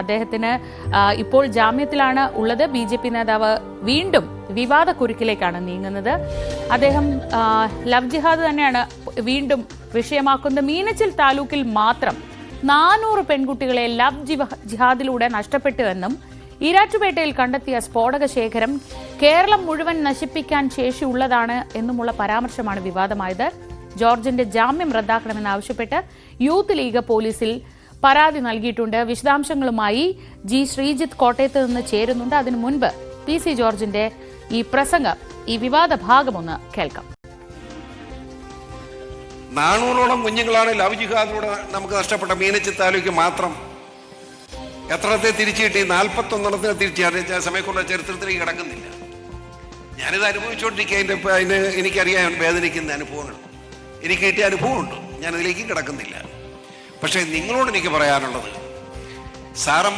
അദ്ദേഹത്തിന് ഇപ്പോൾ ജാമ്യത്തിലാണ് ഉള്ളത്. BJP നേതാവ് വീണ്ടും വിവാദ കുരുക്കിലേക്കാണ് നീങ്ങുന്നത്. അദ്ദേഹം ലവ് ജിഹാദ് തന്നെയാണ് വീണ്ടും വിഷയമാക്കുന്നത്. മീനച്ചിൽ താലൂക്കിൽ മാത്രം 400 പെൺകുട്ടികളെ ലവ് ജിഹാദിലൂടെ നഷ്ടപ്പെട്ടുവെന്നും ഈരാറ്റുപേട്ടയിൽ കണ്ടെത്തിയ സ്ഫോടക ശേഖരം കേരളം മുഴുവൻ നശിപ്പിക്കാൻ ശേഷിയുള്ളതാണ് എന്നുമുള്ള പരാമർശമാണ് വിവാദമായത്. ജോർജിന്റെ ജാമ്യം റദ്ദാക്കണമെന്നാവശ്യപ്പെട്ട് യൂത്ത് ലീഗ് പോലീസിൽ പരാതി നൽകിയിട്ടുണ്ട്. വിശദാംശങ്ങളുമായി G. ശ്രീജിത്ത് കോട്ടയത്ത് നിന്ന് ചേരുന്നുണ്ട്. അതിനു മുൻപ് PC ജോർജിന്റെ ഈ പ്രസംഗം, ഈ വിവാദ ഭാഗം ഒന്ന് കേൾക്കാം. 400ഓളം കുഞ്ഞുങ്ങളാണ് ലവ് ജിഹാദിലൂടെ നമുക്ക് നഷ്ടപ്പെട്ട മീനച്ചിൽ താലൂക്ക് മാത്രം. എത്രത്തെ തിരിച്ചു കിട്ടി? 41 തിരിച്ചു. സമയക്കുള്ള ചരിത്രത്തിലേക്ക് കിടക്കുന്നില്ല. ഞാനിത് അനുഭവിച്ചുകൊണ്ടിരിക്കുക. അതിന് എനിക്കറിയാൻ വേദനിക്കുന്ന അനുഭവങ്ങൾ എനിക്ക് കിട്ടിയ അനുഭവമുണ്ട്. ഞാനതിലേക്ക് കിടക്കുന്നില്ല. പക്ഷേ നിങ്ങളോട് എനിക്ക് പറയാനുള്ളത്, സാറന്മാർ